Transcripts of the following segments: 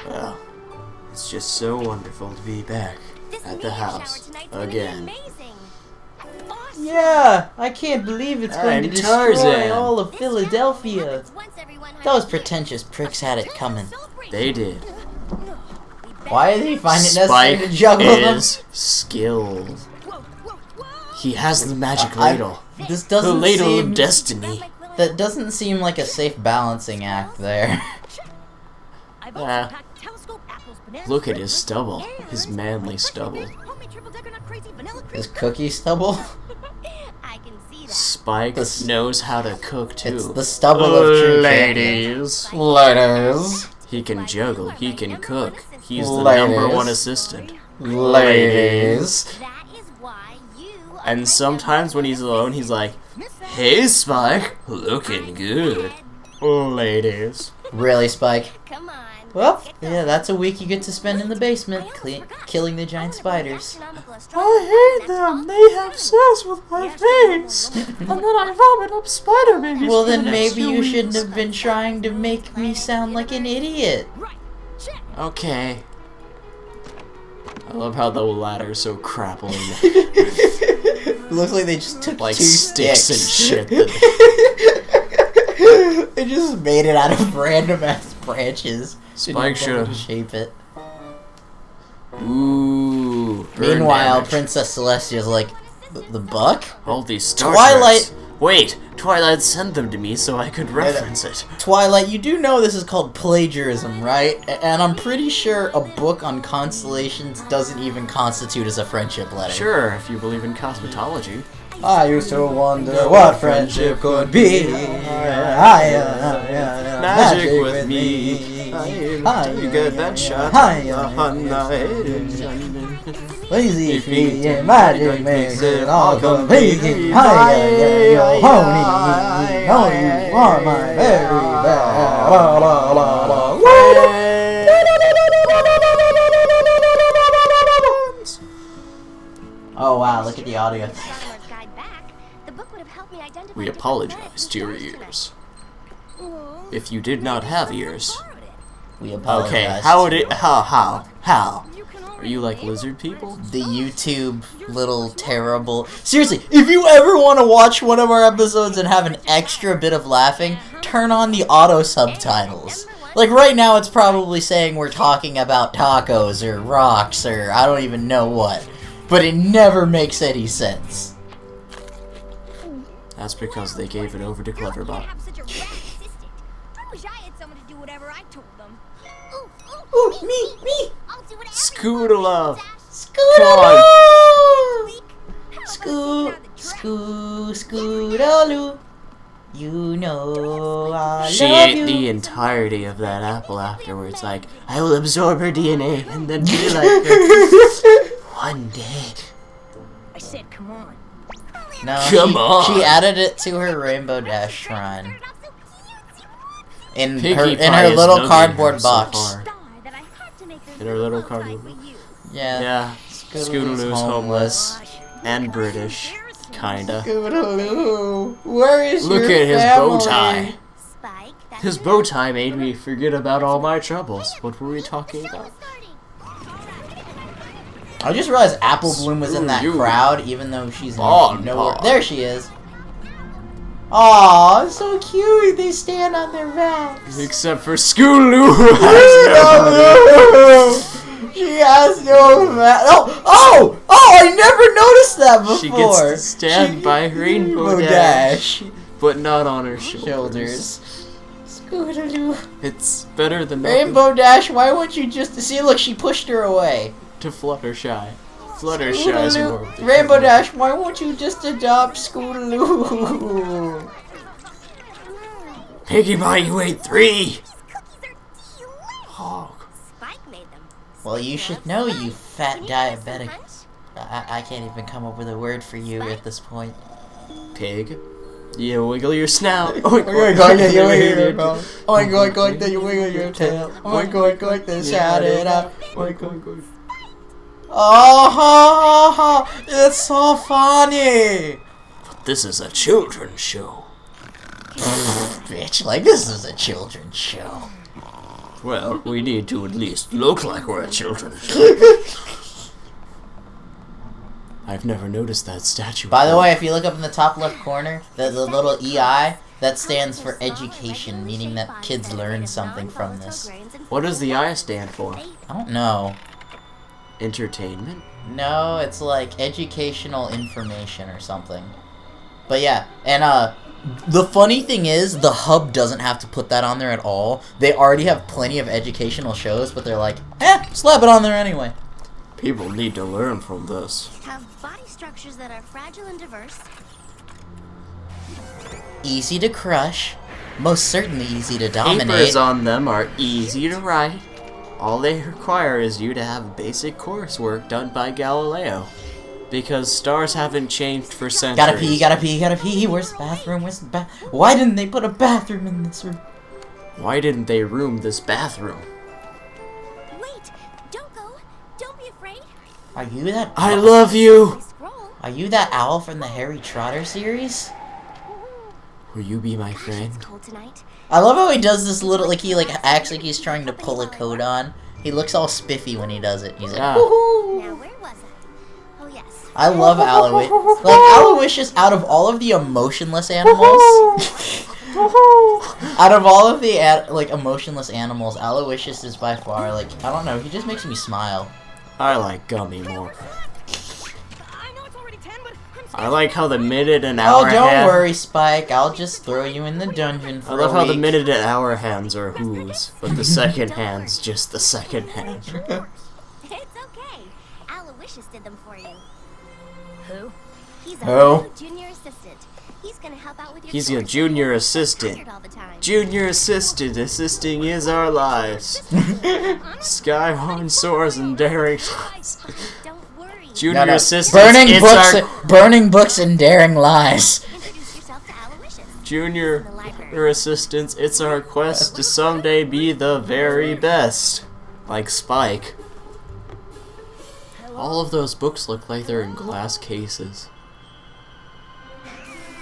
Well, it's just so wonderful to be back at the house again. Yeah, I can't believe it's going to destroy Tarzan. all of Philadelphia. Those pretentious pricks had it coming. They did. Why did he find it necessary Spike to juggle them? is skilled. He has the magic ladle. This The doesn't ladle seem... of destiny. That doesn't seem like a safe balancing act there. Look at his stubble. His manly stubble. His cookie stubble? Spike knows how to cook too. It's the stubble of true ladies. Ladies. He can juggle. He can cook. He's the Ladies. #1 assistant. Ladies. And sometimes when he's alone, he's like, "Hey, Spike, looking good." Ladies. Really, Spike? Come on. Well, yeah, that's a week you get to spend in the basement, killing the giant spiders. I hate them. They have sex with my face, and then I vomit up spider babies. Well, for then the next maybe few you weeks. shouldn't have been trying to make me sound like an idiot. Okay. I love how the ladder is so crappling. It looks like they just took Like two sticks and shit. They just made it out of random ass branches. Spike should have. Shape it. Ooh. burn Meanwhile, damage. Princess Celestia's like, the buck? All these Star Twilight- Treks. Wait, Twilight sent them to me so I could reference it. Twilight, you do know this is called plagiarism, right? And I'm pretty sure a book on constellations doesn't even constitute as a friendship letter. Sure, if you believe in cosmetology. I used to wonder what friendship could be. Magic with me. You get that shot. Lazy free and magic makes it all complete. Hiya, yo, honey. No, you are my very best. La, la, la, la. Oh wow, look at the audio. We apologize to your ears. If you did not have ears. We apologize. Okay, how would it... How? Are you like lizard people? The YouTube little terrible... Seriously, if you ever want to watch one of our episodes and have an extra bit of laughing, turn on the auto subtitles. Like right now it's probably saying we're talking about tacos or rocks or I don't even know what. But it never makes any sense. That's because they gave it over to Cleverbot. Ooh, me! Scootaloo! Scootaloo! Scootaloo. You know I She love ate you. the entirety of that apple afterwards, like, I will absorb her DNA and then be like her. One day. I said, come on. No, Come on. She added it to her Rainbow Dash shrine. In Piggy her Pie is little nugging cardboard her so box. far. In her little cardboard box. Yeah. Yeah, Scootaloo's homeless. And British. Kinda. Scootaloo, where is Look your at his family? bow tie. His bow tie made me forget about all my troubles. What were we talking about? I just realized Apple Bloom was in that Screw you. crowd, even though she's Bon nowhere. bon. There There she is. Aw, so cute. They stand on their backs. Except for Scootaloo. She has no back. Oh! I never noticed that before. She gets to stand by Rainbow Dash, but not on her shoulders. Scootaloo. It's better than nothing. Rainbow Dash, why won't you just... See, look, she pushed her away. To Fluttershy. Fluttershy is more of the Rainbow Dash, why won't you just adopt Scootaloo? Piggy Pie, you ate 3! Hog. Well, you should know, you fat diabetic. I can't even come up with a word for you at this point. Pig. You wiggle your snout. Oink, oink, oink, then you wiggle your tail. Oink, oink, oink, then you wiggle your tail. Oink, oink, oink, then shout it out. Oink, oink, oink. Oh, ha, ha, ha. It's so funny. But this is a children's show. Bitch, like this is a children's show. Well, we need to at least look like we're children. I've never noticed that statue. By the way, if you look up in the top left corner, the little EI, that stands for education, meaning that kids learn something from this. What does the I stand for? I don't know. Entertainment? No, it's like educational information or something. But yeah, and the funny thing is, the hub doesn't have to put that on there at all. They already have plenty of educational shows, but they're like, slap it on there anyway. People need to learn from this. Have body structures that are fragile and diverse. Easy to crush. Most certainly easy to dominate. Papers on them are easy to write. All they require is you to have basic coursework done by Galileo. Because stars haven't changed for centuries. Gotta pee. Where's the bathroom? Why didn't they put a bathroom in this room? Why didn't they room this bathroom? Wait, don't go. Don't be afraid. Are you that? I love you! Scroll. Are you that owl from the Harry Trotter series? Will you be my Gosh, friend? it's cold tonight. I love how he does this little, like, he, like, acts like he's trying to pull a coat on. He looks all spiffy when he does it. He's like, Yeah. woohoo! Now, where was I? Oh, yes. I love Aloysius. Like, Aloysius, out of all of the emotionless animals, out of all of the, like, emotionless animals, Aloysius is by far, like, I don't know, he just makes me smile. I like Gummy more. I know it's already 10, but I'm I like how the minute and Oh, hour don't hand... worry, Spike. I'll just throw you in the dungeon for I love a how the week. minute and hour hands are whose, but the second hand's just the second hand. It's okay. Aloysius did them for you. Who? He's a Who? new junior assistant. He's gonna help out with your He's a chores. junior You're assistant. tired all the time. Junior assistant, assisting is our lives. Skyhorn soars and daring. Don't worry. Junior No. assistant, Burning books and daring lies. Introduce yourself to Aloysius. Junior assistants, it's our quest to someday be the very best. Like Spike. All of those books look like they're in glass cases.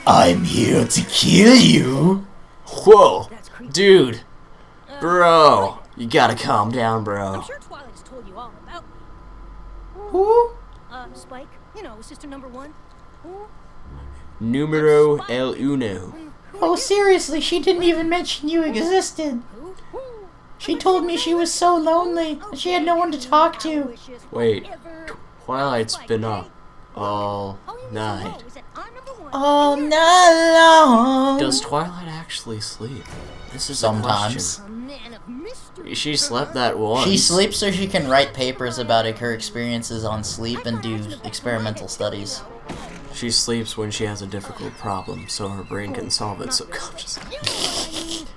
I'm here to kill you. Whoa, dude, bro, you gotta calm down, bro. I'm sure Twilight's told you all about. Who? Spike. You know, sister number one. Numero el uno. Oh, seriously, she didn't even mention you existed. She told me she was so lonely and she had no one to talk to. Wait, Twilight's been up all night. All night long. Does Twilight actually sleep? This is Sometimes. a question. She slept that once. She sleeps so she can write papers about it, her experiences on sleep and do experimental studies. She sleeps when she has a difficult problem, so her brain can solve it subconsciously.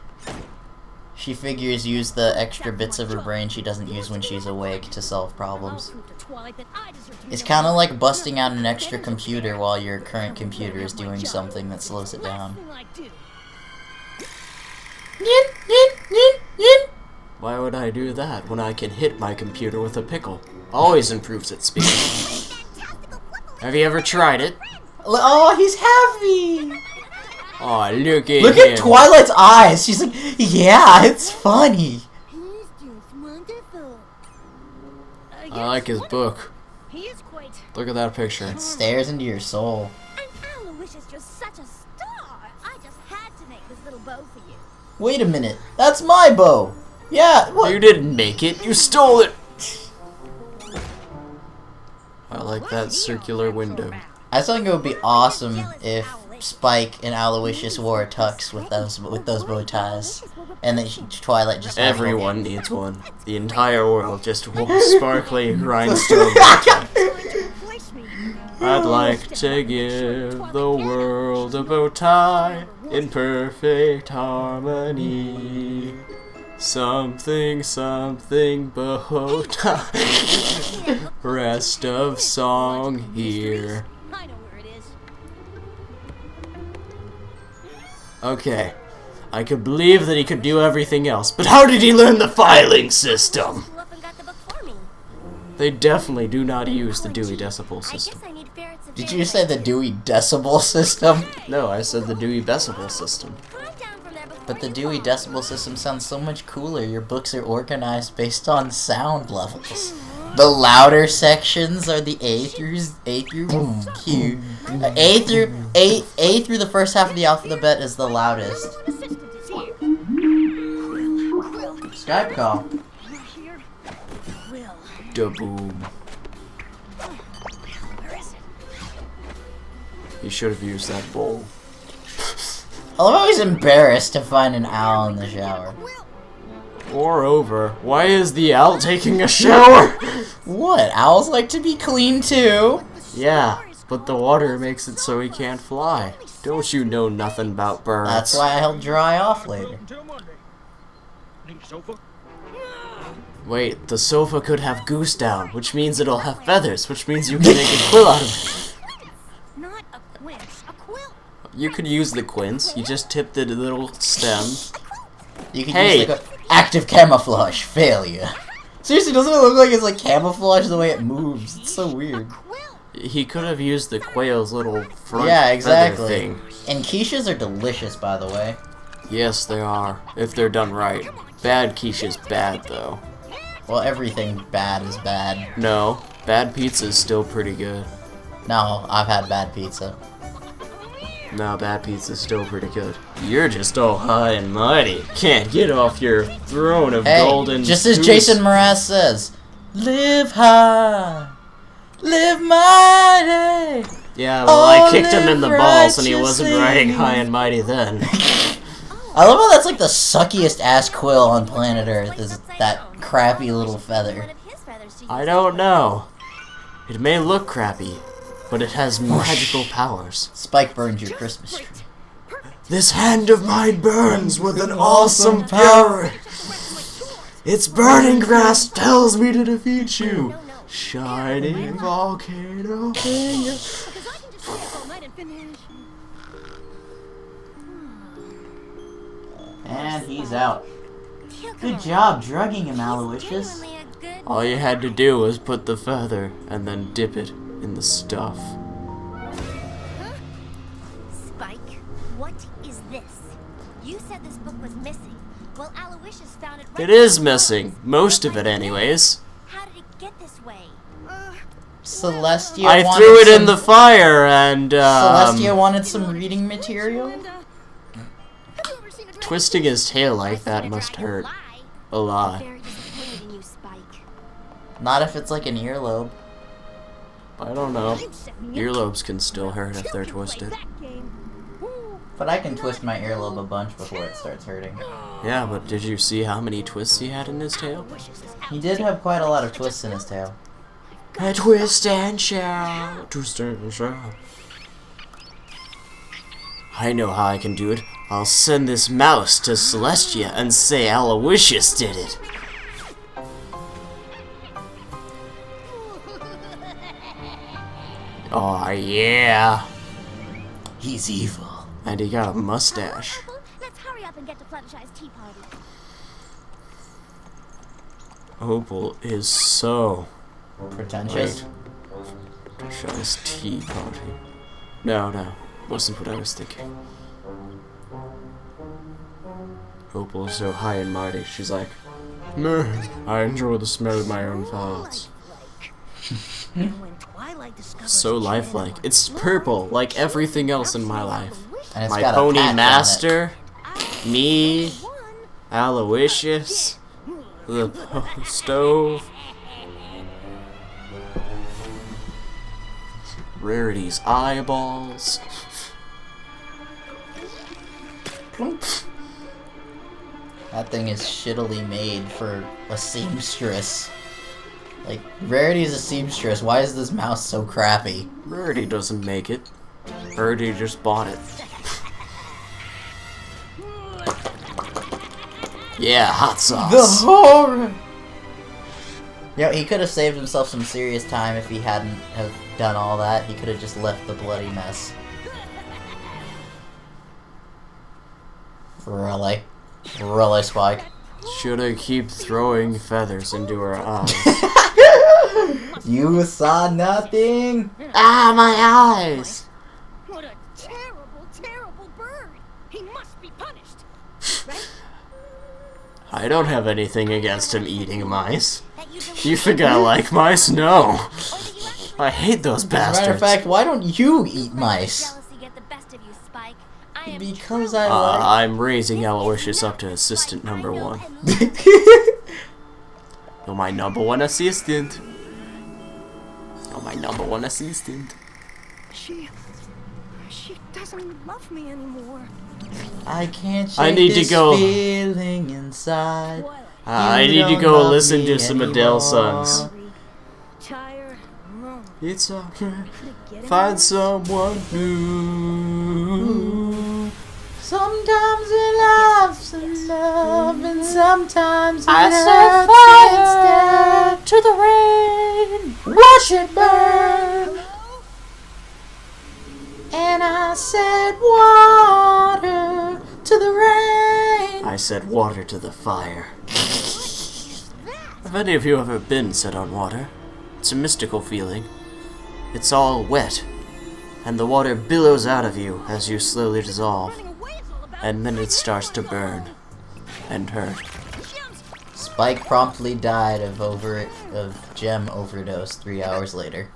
She figures use the extra bits of her brain she doesn't use when she's awake to solve problems. It's kind of like busting out an extra computer while your current computer is doing something that slows it down. Why would I do that when I can hit my computer with a pickle? Always improves its speed. Have you ever tried it? Oh, he's happy! Oh, look at Look him. at Twilight's eyes! She's like, yeah, it's funny! He's just wonderful. I like his book. He is quite. Look at that picture. It stares into your soul. And Aloysius is just such a star. I just had to make this little bow for you. Wait a minute, that's my bow! Yeah, what? You didn't make it, you stole it! I like that circular window. I think it would be awesome if Spike and Aloysius wore a tux with those bow ties, and then Twilight just had Everyone needs one. The entire world just wore sparkly rhinestone. I'd like to give the world a bow tie in perfect harmony. Something, something, bow tie. Rest of song here. I know where it is. Okay. I could believe that he could do everything else, but how did he learn the filing system? Flew up and got the book for me. They definitely do not use the Dewey Decimal System. I need ferrets and Did you say the Dewey Decibel System? No, I said the Dewey Decimal System. Climb down from there before But the Dewey Decibel System sounds so much cooler. Your books are organized based on sound levels. The louder sections are the A through Q. A through the first half of the alphabet is the loudest. Skype call. Da boom. He should have used that bowl. I love how he's embarrassed to find an owl in the shower. Moreover, why is the owl taking a shower? What? Owls like to be clean too. Yeah, but the water makes it so he can't fly. Don't you know nothing about birds? That's why he'll dry off later. Wait, the sofa could have goose down, which means it'll have feathers, which means you can make a quill out of it. Not a quince, a quill. You could use the quince. You just tip the little stem. You can Hey! use like a active camouflage failure. Seriously, doesn't it look like it's like camouflage the way it moves? It's so weird. He could have used the quail's little front Yeah, feather exactly. thing. And quiches are delicious, by the way. Yes, they are, if they're done right. Bad quiche's bad, though. Well, everything bad is bad. No, bad pizza's still pretty good. No, I've had bad pizza. No, bad pizza's still pretty good. You're just all high and mighty. Can't get off your throne of Hey, golden just as goose. Jason Mraz says, live high, live mighty. Yeah, well, I Oh, kicked him in the live balls and he wasn't righteously. riding high and mighty then. I love how that's like the suckiest ass quill on planet Earth, is that crappy little feather. I don't know. It may look crappy, but it has magical powers. Spike burns your Christmas tree. This hand of mine burns with an awesome power. Its burning grasp tells me to defeat you. Shining volcano finger. Because I can just stay up all night and finish. And he's out. Good job drugging him, Aloysius. All you had to do was put the feather and then dip it in the stuff. Spike, what is this? You said this book was missing. Well, Aloysius found it right It is there. missing. Most of it anyways. How did it get this way? Celestia I wanted threw it some, in the fire and Celestia wanted some reading material? twisting his tail like that must hurt a lot. Very disappointed in you, Spike. Not if it's like an earlobe. I don't know. Earlobes can still hurt if they're twisted. But I can twist my earlobe a bunch before it starts hurting. Yeah, but did you see how many twists he had in his tail? He did have quite a lot of twists in his tail. A twist and shout, twist and shout. I know how I can do it. I'll send this mouse to Celestia and say Aloysius did it. Oh yeah. He's evil. And he got a mustache. Let's hurry up and get to Fluttershy's tea party. Opal is so... Pretentious. Fluttershy's tea party. No. Wasn't what I was thinking. Opal is so high and mighty. She's like, "Meh, I enjoy the smell of my own thoughts." So lifelike. It's purple, like everything else in my life. And it's My got a pony patch on it. master, me, Aloysius, the stove, Rarity's eyeballs. That thing is shittily made for a seamstress. Like, Rarity's a seamstress. Why is this mouse so crappy? Rarity doesn't make it. Rarity just bought it. Yeah, hot sauce. horror! You know, he could have saved himself some serious time if he hadn't have done all that. He could have just left the bloody mess. Really? Really, Spike? Should I keep throwing feathers into her eyes? You saw nothing? Ah, my eyes! What a terrible, terrible bird! He must be punished! I don't have anything against him eating mice. That you You deleted think I like mice? No. or that you actually I hate those As a matter of bastards. fact, why don't you eat let mice? jealousy get the best of you, Spike. I am Because truly- I like... I'm raising Aloysius up to assistant number one. You're my number one assistant. You're my number one assistant. She doesn't love me anymore. I can't shake I need to this go. feeling inside. I You need to don't go love listen me to some anymore. Adele songs. Tired, alone. It's alright. Get it Find out. someone new. Sometimes it loves and love, and sometimes it I set hurts instead. To the rain, watch it burn. And I said water to the rain. I said water to the fire. Have any of you ever been set on water? It's a mystical feeling. It's all wet, and the water billows out of you as you slowly dissolve, and then it starts to burn and hurt. Spike promptly died of gem overdose 3 hours later.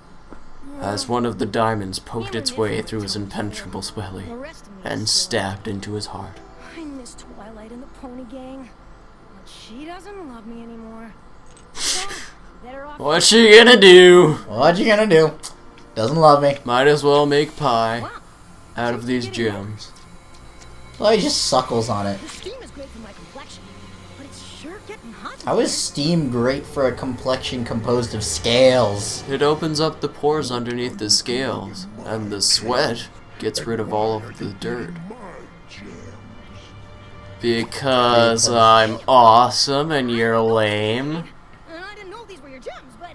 As one of the diamonds poked its way through his impenetrable belly The rest of me and is so- stabbed into his heart. I miss Twilight and the Pony Gang, but she doesn't love me anymore. So, better off. What's she gonna do? What you gonna do? Doesn't love me. Might as well make pie Wow, out of these gems. Well, he just suckles on it. the steam is great for my complexion, but it's sure getting hot. How is steam great for a complexion composed of scales? It opens up the pores underneath the scales, and the sweat gets rid of all of the dirt. Because I'm awesome and you're lame. And I didn't know these were your gems, but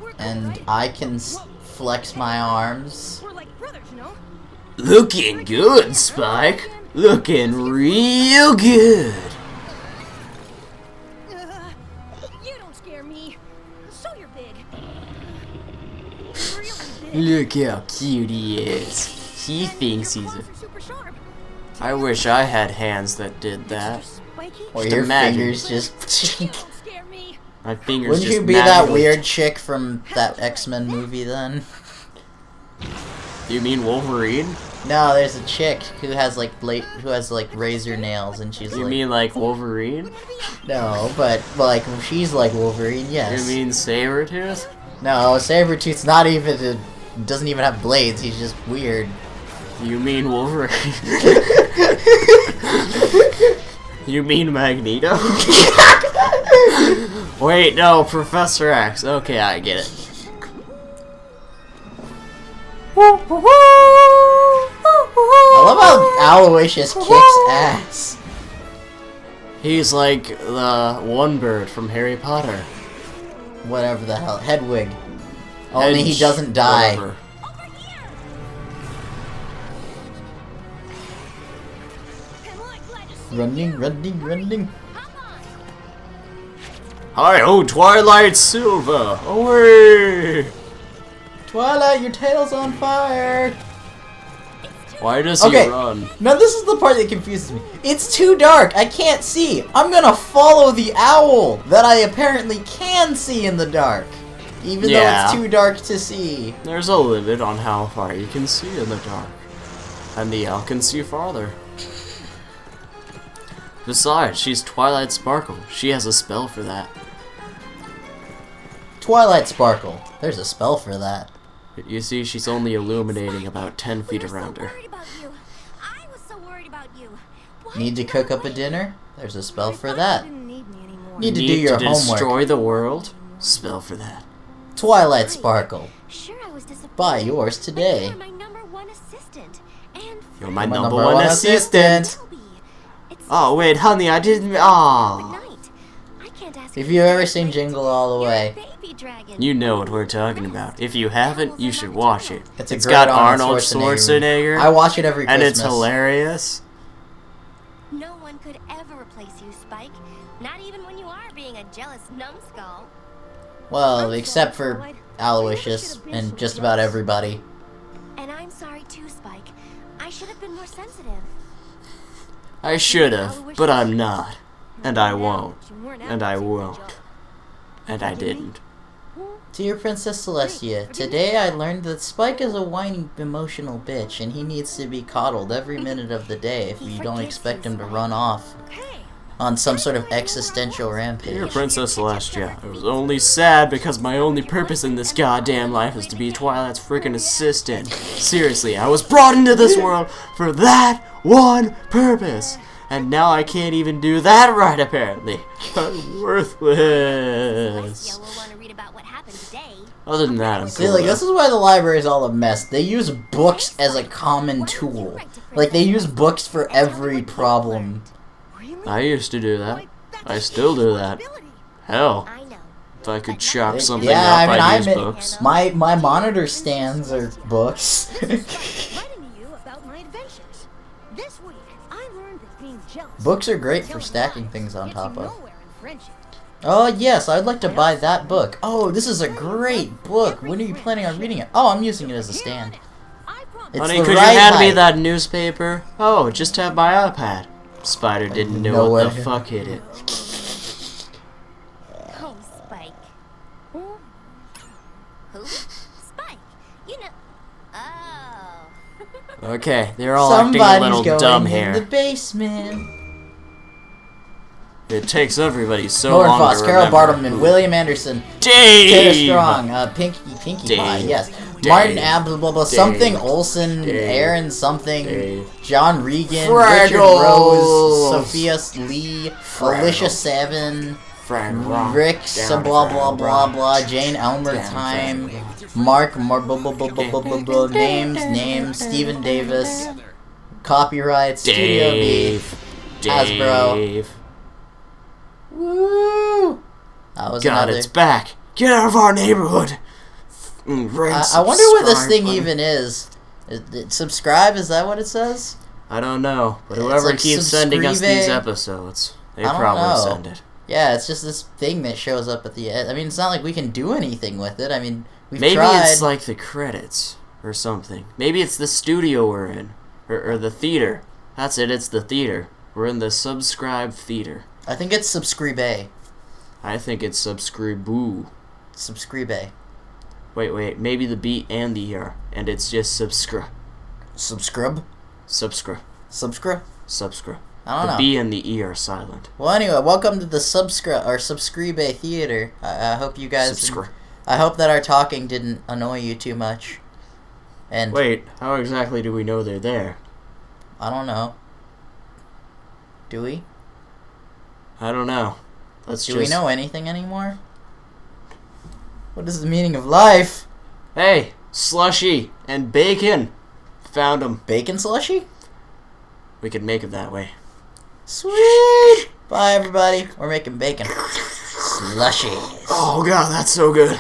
we're And I can flex my arms. we're like brothers, you know. Looking good, Spike. Looking real good. You don't scare me. So you're big. Really big. Look how cute he is. He thinks he's a... Claws are super sharp. I wish I had hands that did that. Spiky. Or Just your imagine. fingers just... You don't scare me. My fingers Wouldn't just you be that magically- weird chick from that X-Men movie then? You mean Wolverine? No, there's a chick who has like razor nails, and she's You like, mean like Wolverine? no, but like she's like Wolverine, yes. You mean Sabretooth? No, Sabretooth's not even doesn't even have blades. He's just weird. You mean Wolverine? You mean Magneto? Wait, no, Professor X. Okay, I get it. I love how Aloysius kicks ass. He's like the one bird from Harry Potter. Whatever the hell, Hedwig. Only he Hedge, doesn't die. whatever. Am I glad to see Running, running, running. Hi, oh, Twilight Silver! Away! Twilight, your tail's on fire. Why does he Okay. run? Now this is the part that confuses me. It's too dark. I can't see. I'm gonna follow the owl that I apparently can see in the dark. Even though Yeah. it's too dark to see. There's a limit on how far you can see in the dark. And the owl can see farther. Besides, she's Twilight Sparkle. She has a spell for that. Twilight Sparkle. There's a spell for that. You see, she's only illuminating about 10 feet We were around so her. worried about you. I was so worried about you. Why Need to did cook you up a wait? dinner? There's a spell for You that. didn't need me anymore. Need to do your homework. destroy the world? Spell for that. Twilight Sparkle. Sure, I was disappointed. Buy yours but today. you were my number one assistant. And You're my I'm a number one assistant. Toby, it's Oh, wait, honey, I didn't... good Aw. night. I can't ask If you you've to ever stay seen late Jingle till All the you're a Way, baby dragon. You know what we're talking about. If you haven't, you should watch it. it's a It's great got Arnold Schwarzenegger, I watch it every and Christmas. it's hilarious. No one could ever replace you, Spike. Not even when you are being a jealous numbskull. Well, I'm except sorry, for Twilight. Aloysius and just about everybody. And I'm sorry too, Spike. I should have been more sensitive. I should have, but I'm not. And I won't. And I won't. And I didn't. Dear Princess Celestia, today I learned that Spike is a whiny, emotional bitch, and he needs to be coddled every minute of the day if you don't expect him to run off on some sort of existential Dear rampage. Princess Celestia, I was only sad because my only purpose in this goddamn life is to be Twilight's freaking assistant. Seriously, I was brought into this world for that one purpose. And now I can't even do that right, apparently. I'm worthless. Other than that, I'm See, cool. like, this is why the library is all a mess. They use books as a common tool. Like, they use books for every problem. I used to do that. I still do that. Hell, if I could chop something Yeah, up, I mean, I'd use I books. my monitor stands are books. Books are great for stacking things on top of. Oh, yes, I'd like to buy that book. Oh, this is a great book. When are you planning on reading it? Oh, I'm using it as a stand. It's Honey, the could right you hand me height. that newspaper? Oh, just have my iPad. Spider didn't know No what way. the fuck hit it. Hey, Spike. Who? Spike. You know. Oh. Okay, they're all acting a Somebody's little going dumb in here. the basement. It takes everybody so long Foss, to Carol remember. Bartleman, William Anderson, Dave! Tara Strong, Pinkie Dave. Pie, yes. Dave. Martin Abel, blah, blah, Dave. something Olsen, Dave. Aaron something, Dave. John Regan, Richard Fraggles. Rose, Sophia Lee, Fraggles. Alicia Savin, Frank Rock. Rick, Down blah, Frank blah, blah, Rock. blah, Jane Elmer Down Time, Frank Mark, blah, blah, blah, blah, blah, blah, blah, names, Stephen Davis, copyright, Studio B, Dave. Hasbro. Dave. Woo! That was God, another. it's back. Get out of our neighborhood. I wonder what this thing even is. Subscribe, is that what it says? I don't know, but It's whoever like keeps sending us these subscribe. episodes, they I don't probably know. send it. Yeah, it's just this thing that shows up at the end. I mean, it's not like we can do anything with it. I mean, we've Maybe tried. it's like the credits or something. Maybe it's the studio we're in, or the theater. That's it. It's the theater. We're in the subscribe theater. I think it's Subscribe. I think it's subscriboo. Subscribe. Wait. Maybe the B and the ER, and it's just subscribe. Subscribe? Subscribe. Subscribe? Subscribe. I don't The know. B and the E are silent. Well, anyway, welcome to the Subscribe Theater. I hope you guys. Subscribe. I hope that our talking didn't annoy you too much. And Wait, how exactly do we know they're there? I don't know. Do we? I don't know. Do we know anything anymore? What is the meaning of life? Hey, slushy and bacon. Found them. Bacon slushy? We could make it that way. Sweet! Bye, everybody. We're making bacon. Slushy. Oh god, that's so good.